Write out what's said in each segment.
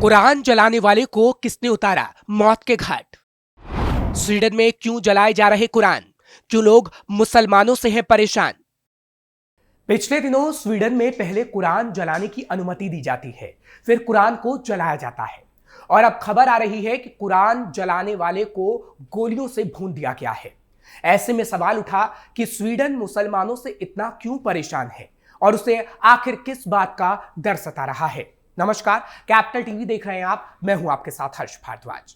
कुरान जलाने वाले को किसने उतारा मौत के घाट। स्वीडन में क्यों जलाए जा रहे कुरान, क्यों लोग मुसलमानों से हैं परेशान। पिछले दिनों स्वीडन में पहले कुरान जलाने की अनुमति दी जाती है, फिर कुरान को जलाया जाता है और अब खबर आ रही है कि कुरान जलाने वाले को गोलियों से भून दिया गया है। ऐसे में सवाल उठा कि स्वीडन मुसलमानों से इतना क्यों परेशान है और उसे आखिर किस बात का डर सता रहा है। नमस्कार, कैपिटल टीवी देख रहे हैं आप, मैं हूं आपके साथ हर्ष भारद्वाज।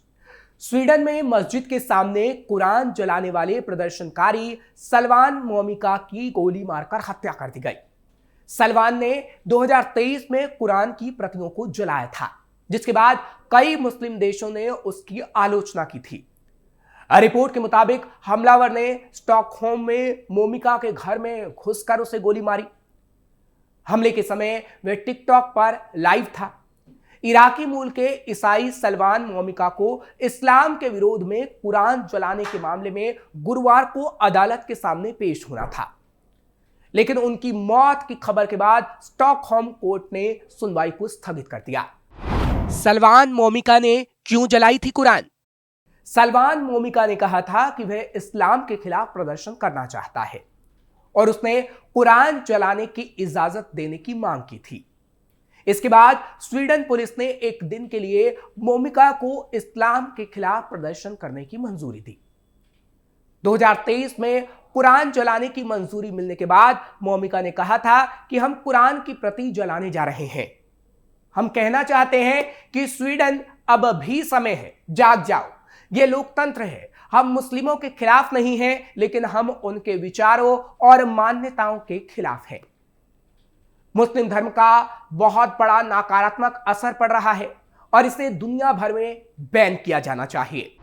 स्वीडन में मस्जिद के सामने कुरान जलाने वाले प्रदर्शनकारी सलवान मोमिका की गोली मारकर हत्या कर दी गई। सलवान ने 2023 में कुरान की प्रतियों को जलाया था, जिसके बाद कई मुस्लिम देशों ने उसकी आलोचना की थी। रिपोर्ट के मुताबिक हमलावर ने स्टॉकहोम में मोमिका के घर में घुसकर उसे गोली मारी। हमले के समय वह टिकटॉक पर लाइव था। इराकी मूल के ईसाई सलवान मोमिका को इस्लाम के विरोध में कुरान जलाने के मामले में गुरुवार को अदालत के सामने पेश होना था, लेकिन उनकी मौत की खबर के बाद स्टॉकहोम कोर्ट ने सुनवाई को स्थगित कर दिया। सलवान मोमिका ने क्यों जलाई थी कुरान। सलवान मोमिका ने कहा था कि वह इस्लाम के खिलाफ प्रदर्शन करना चाहता है और उसने कुरान जलाने की इजाजत देने की मांग की थी। इसके बाद स्वीडन पुलिस ने एक दिन के लिए मोमिका को इस्लाम के खिलाफ प्रदर्शन करने की मंजूरी दी। 2023 में कुरान जलाने की मंजूरी मिलने के बाद मोमिका ने कहा था कि हम कुरान की प्रति जलाने जा रहे हैं। हम कहना चाहते हैं कि स्वीडन अब भी समय है, जाग जाओ, यह लोकतंत्र है। हम मुस्लिमों के खिलाफ नहीं हैं, लेकिन हम उनके विचारों और मान्यताओं के खिलाफ हैं। मुस्लिम धर्म का बहुत बड़ा नकारात्मक असर पड़ रहा है और इसे दुनिया भर में बैन किया जाना चाहिए।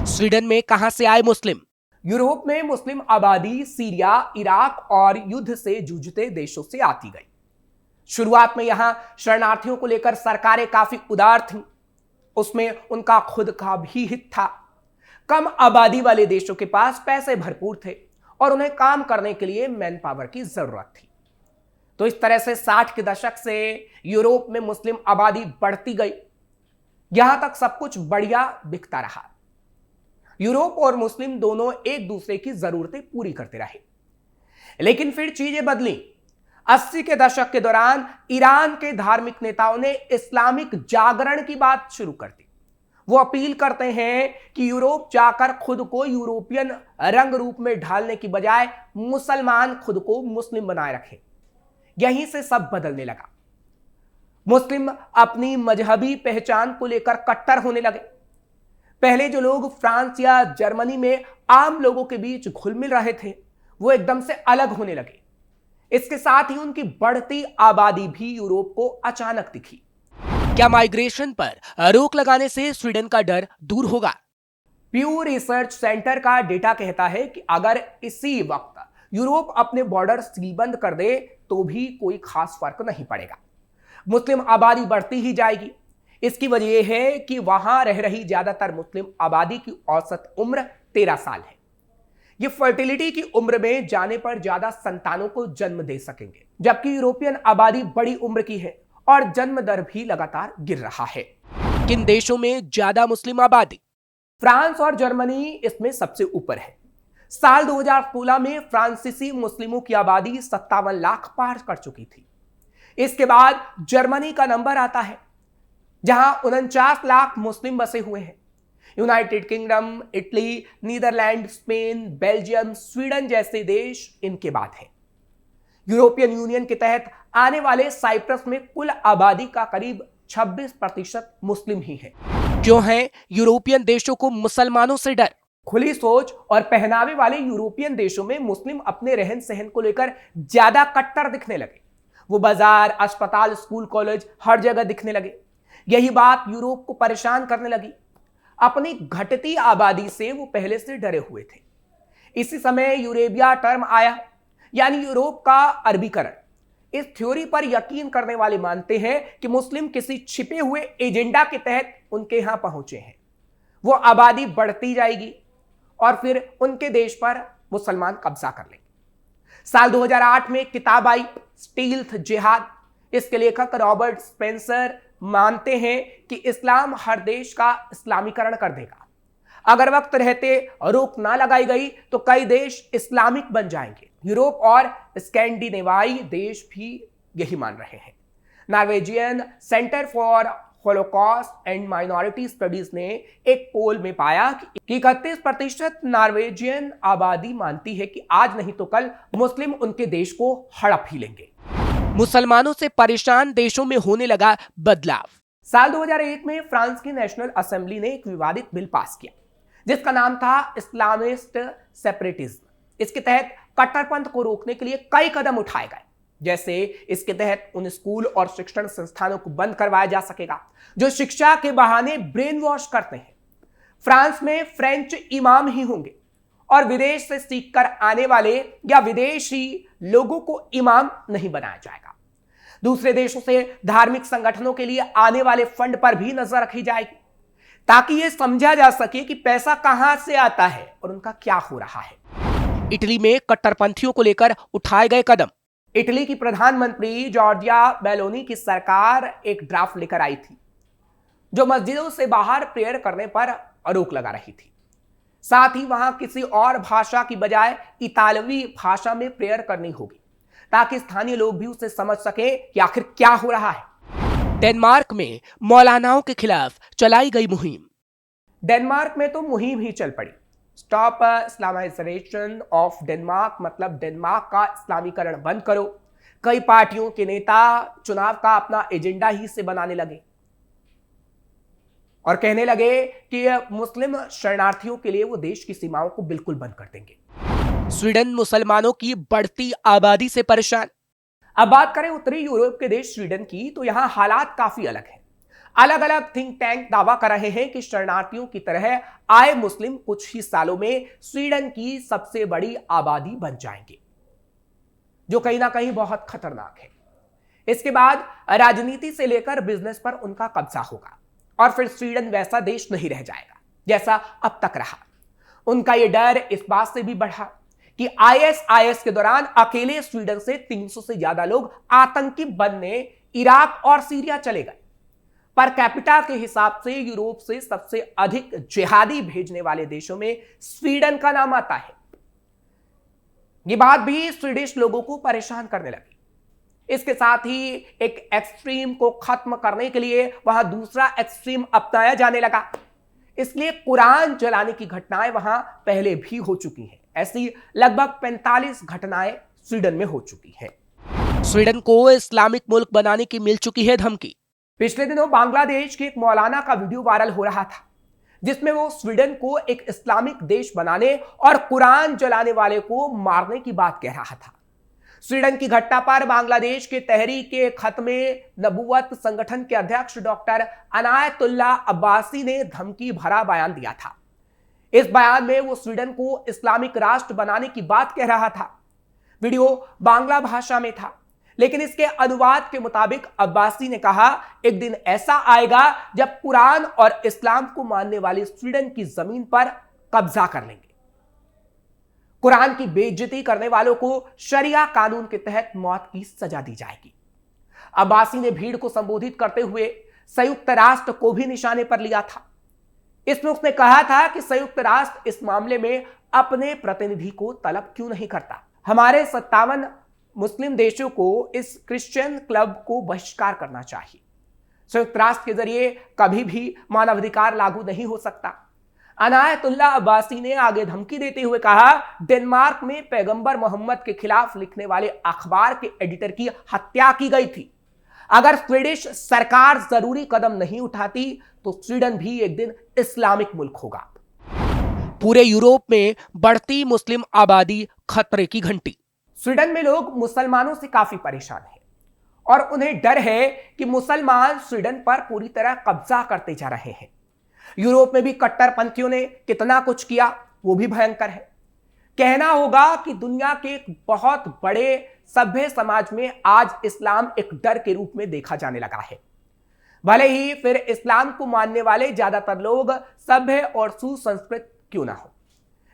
स्वीडन में कहां से आए मुस्लिम। यूरोप में मुस्लिम आबादी सीरिया, इराक और युद्ध से जूझते देशों से आती गई। शुरुआत में यहां शरणार्थियों को लेकर सरकारें काफी उदार थीं, उसमें उनका खुद का भी हित था। कम आबादी वाले देशों के पास पैसे भरपूर थे और उन्हें काम करने के लिए मैन पावर की जरूरत थी। तो इस तरह से 60 के दशक से यूरोप में मुस्लिम आबादी बढ़ती गई। यहां तक सब कुछ बढ़िया दिखता रहा। यूरोप और मुस्लिम दोनों एक दूसरे की जरूरतें पूरी करते रहे, लेकिन फिर चीजें बदली। 80 के दशक के दौरान ईरान के धार्मिक नेताओं ने इस्लामिक जागरण की बात शुरू कर दी। वो अपील करते हैं कि यूरोप जाकर खुद को यूरोपियन रंग रूप में ढालने की बजाय मुसलमान खुद को मुस्लिम बनाए रखें। यहीं से सब बदलने लगा। मुस्लिम अपनी मजहबी पहचान को लेकर कट्टर होने लगे। पहले जो लोग फ्रांस या जर्मनी में आम लोगों के बीच घुल मिल रहे थे, वो एकदम से अलग होने लगे। इसके साथ ही उनकी बढ़ती आबादी भी यूरोप को अचानक दिखी। क्या माइग्रेशन पर रोक लगाने से स्वीडन का डर दूर होगा। प्यू रिसर्च सेंटर का डेटा कहता है कि अगर इसी वक्त यूरोप अपने बॉर्डर सीलबंद कर दे तो भी कोई खास फर्क नहीं पड़ेगा। मुस्लिम आबादी बढ़ती ही जाएगी। इसकी वजह यह है कि वहां रह रही ज्यादातर मुस्लिम आबादी की औसत उम्र 13 साल है। ये फर्टिलिटी की उम्र में जाने पर ज्यादा संतानों को जन्म दे सकेंगे, जबकि यूरोपियन आबादी बड़ी उम्र की है और जन्म दर भी लगातार गिर रहा है। किन देशों में ज्यादा मुस्लिम आबादी। फ्रांस और जर्मनी इसमें सबसे ऊपर है। साल 2016 में फ्रांसीसी मुस्लिमों की आबादी 57 लाख पार कर चुकी थी। इसके बाद जर्मनी का नंबर आता है, जहां 49 लाख मुस्लिम बसे हुए हैं। United Kingdom, Italy, Netherland, Spain, Belgium, Sweden जैसे देश इनके बाद हैं। यूरोपियन यूनियन के तहत आने वाले साइप्रस में कुल आबादी का करीब 26% मुस्लिम ही है। क्यों है यूरोपियन देशों को मुसलमानों से डर। खुली सोच और पहनावे वाले यूरोपियन देशों में मुस्लिम अपने रहन सहन को लेकर ज्यादा कट्टर दिखने लगे। वो बाजार, अस्पताल, स्कूल, कॉलेज हर जगह दिखने लगे। यही बात यूरोप को परेशान करने लगी। अपनी घटती आबादी से वो पहले से डरे हुए थे। इसी समय यूरेबिया टर्म आया, यानी यूरोप का अरबीकरण। इस थ्योरी पर यकीन करने वाले मानते हैं कि मुस्लिम किसी छिपे हुए एजेंडा के तहत उनके यहां पहुंचे हैं। वो आबादी बढ़ती जाएगी और फिर उनके देश पर मुसलमान कब्जा कर लेंगे। साल 2008 में किताब आई स्टील्थ जिहाद। इसके लेखक रॉबर्ट स्पेंसर मानते हैं कि इस्लाम हर देश का इस्लामीकरण कर देगा। अगर वक्त रहते रोक ना लगाई गई तो कई देश इस्लामिक बन जाएंगे। यूरोप और स्कैंडिनेवाई देश भी यही मान रहे हैं। Norwegian centre for Holocaust and minority studies ने एक पोल में पाया कि 31% नॉर्वेजियन आबादी मानती है कि आज नहीं तो कल मुस्लिम उनके देश को हड़प ही लेंगे। मुसलमानों से परेशान देशों में होने लगा बदलाव। साल 2001 में फ्रांस की नेशनल असेंबली ने एक विवादित बिल पास किया जिसका नाम था इस्लामिस्ट सेपरेटिज्म। इसके तहत कट्टरपंथ को रोकने के लिए कई कदम उठाए गए। जैसे इसके तहत उन स्कूल और शिक्षण संस्थानों को बंद करवाया जा सकेगा जो शिक्षा के बहाने ब्रेन वॉश करते हैं। फ्रांस में फ्रेंच इमाम ही होंगे और विदेश से सीखकर आने वाले या विदेशी लोगों को इमाम नहीं बनाया जाएगा। दूसरे देशों से धार्मिक संगठनों के लिए आने वाले फंड पर भी नजर रखी जाएगी ताकि यह समझा जा सके कि पैसा कहां से आता है और उनका क्या हो रहा है। इटली में कट्टरपंथियों को लेकर उठाए गए कदम। इटली की प्रधानमंत्री जॉर्जिया मेलोनी की सरकार एक ड्राफ्ट लेकर आई थी जो मस्जिदों से बाहर प्रेयर करने पर रोक लगा रही थी। साथ ही वहां किसी और भाषा की बजाय इतालवी भाषा में प्रेयर करनी होगी ताकि स्थानीय लोग भी उसे समझ सके कि आखिर क्या हो रहा है। डेनमार्क में मौलानाओं के खिलाफ चलाई गई मुहिम। डेनमार्क में तो मुहिम ही चल पड़ी। स्टॉप इस्लामाइजेशन ऑफ डेनमार्क, मतलब डेनमार्क का इस्लामीकरण बंद करो। कई पार्टियों के नेता चुनाव का अपना एजेंडा ही से बनाने लगे और कहने लगे कि मुस्लिम शरणार्थियों के लिए वो देश की सीमाओं को बिल्कुल बंद कर देंगे। स्वीडन मुसलमानों की बढ़ती आबादी से परेशान। अब बात करें उत्तरी यूरोप के देश स्वीडन की, तो यहां हालात काफी अलग हैं। अलग अलग थिंक टैंक दावा कर रहे हैं कि शरणार्थियों की तरह आए मुस्लिम कुछ ही सालों में स्वीडन की सबसे बड़ी आबादी बन जाएंगे, जो कहीं ना कहीं बहुत खतरनाक है। इसके बाद राजनीति से लेकर बिजनेस पर उनका कब्जा होगा और फिर स्वीडन वैसा देश नहीं रह जाएगा जैसा अब तक रहा। उनका यह डर इस बात से भी बढ़ा कि आईएसआईएस के दौरान अकेले स्वीडन से 300 से ज्यादा लोग आतंकी बनने इराक और सीरिया चले गए। पर कैपिटा के हिसाब से यूरोप से सबसे अधिक जिहादी भेजने वाले देशों में स्वीडन का नाम आता है। ये बात भी स्वीडिश लोगों को परेशान करने लगी। इसके साथ ही एक एक्सट्रीम को खत्म करने के लिए वहां दूसरा एक्सट्रीम अपनाया जाने लगा। इसलिए कुरान जलाने की घटनाएं वहां पहले भी हो चुकी हैं। ऐसी लगभग 45 घटनाएं स्वीडन में हो चुकी हैं। स्वीडन को इस्लामिक मुल्क बनाने की मिल चुकी है धमकी। पिछले दिनों बांग्लादेश के एक मौलाना का वीडियो वायरल हो रहा था जिसमें वो स्वीडन को एक इस्लामिक देश बनाने और कुरान जलाने वाले को मारने की बात कह रहा था। स्वीडन की घटना पर बांग्लादेश के तहरीके खत्मे नबूवत संगठन के अध्यक्ष डॉक्टर अनायतुल्ला अब्बासी ने धमकी भरा बयान दिया था। इस बयान में वो स्वीडन को इस्लामिक राष्ट्र बनाने की बात कह रहा था। वीडियो बांग्ला भाषा में था, लेकिन इसके अनुवाद के मुताबिक अब्बासी ने कहा, एक दिन ऐसा आएगा जब कुरान और इस्लाम को मानने वाले स्वीडन की जमीन पर कब्जा कर लेंगे। कुरान की बेइज्जती करने वालों को शरिया कानून के तहत मौत की सजा दी जाएगी। अब्बासी ने भीड़ को संबोधित करते हुए संयुक्त राष्ट्र को भी निशाने पर लिया था। इसमें उसने कहा था कि संयुक्त राष्ट्र इस मामले में अपने प्रतिनिधि को तलब क्यों नहीं करता। हमारे 57 मुस्लिम देशों को इस क्रिश्चियन क्लब को बहिष्कार करना चाहिए। संयुक्त राष्ट्र के जरिए कभी भी मानवाधिकार लागू नहीं हो सकता। अनायतुल्ला अब्बासी ने आगे धमकी देते हुए कहा, डेनमार्क में पैगंबर मोहम्मद के खिलाफ लिखने वाले अखबार के एडिटर की हत्या की गई थी। अगर स्वीडिश सरकार जरूरी कदम नहीं उठाती तो स्वीडन भी एक दिन इस्लामिक मुल्क होगा। पूरे यूरोप में बढ़ती मुस्लिम आबादी खतरे की घंटी। स्वीडन में लोग मुसलमानों से काफी परेशान हैं और उन्हें डर है कि मुसलमान स्वीडन पर पूरी तरह कब्जा करते जा रहे हैं। यूरोप में भी कट्टरपंथियों ने कितना कुछ किया वो भी भयंकर है। कहना होगा कि दुनिया के एक बहुत बड़े सभ्य समाज में आज इस्लाम एक डर के रूप में देखा जाने लगा है। भले ही फिर इस्लाम को मानने वाले ज्यादातर लोग सभ्य और सुसंस्कृत क्यों ना हो,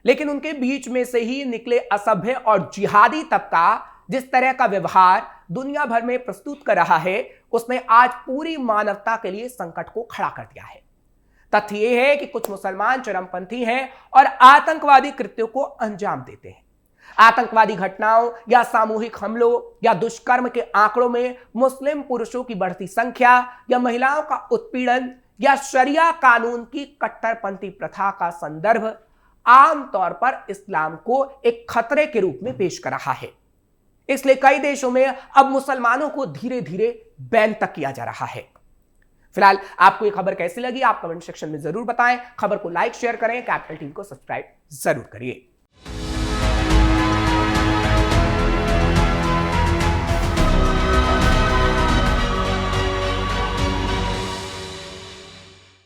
लेकिन उनके बीच में से ही निकले असभ्य और जिहादी तबका जिस तरह का व्यवहार दुनिया भर में प्रस्तुत कर रहा है, उसने आज पूरी मानवता के लिए संकट को खड़ा कर दिया है। तथ्य यह है कि कुछ मुसलमान चरमपंथी हैं और आतंकवादी कृत्यों को अंजाम देते हैं। आतंकवादी घटनाओं या सामूहिक हमलों या दुष्कर्म के आंकड़ों में मुस्लिम पुरुषों की बढ़ती संख्या या महिलाओं का उत्पीड़न या शरिया कानून की कट्टरपंथी प्रथा का संदर्भ आमतौर पर इस्लाम को एक खतरे के रूप में पेश कर रहा है। इसलिए कई देशों में अब मुसलमानों को धीरे धीरे बैन तक किया जा रहा है। फिलहाल आपको ये खबर कैसी लगी, आप कमेंट सेक्शन में जरूर बताएं। खबर को लाइक शेयर करें, कैपिटल टीवी को सब्सक्राइब जरूर करिए।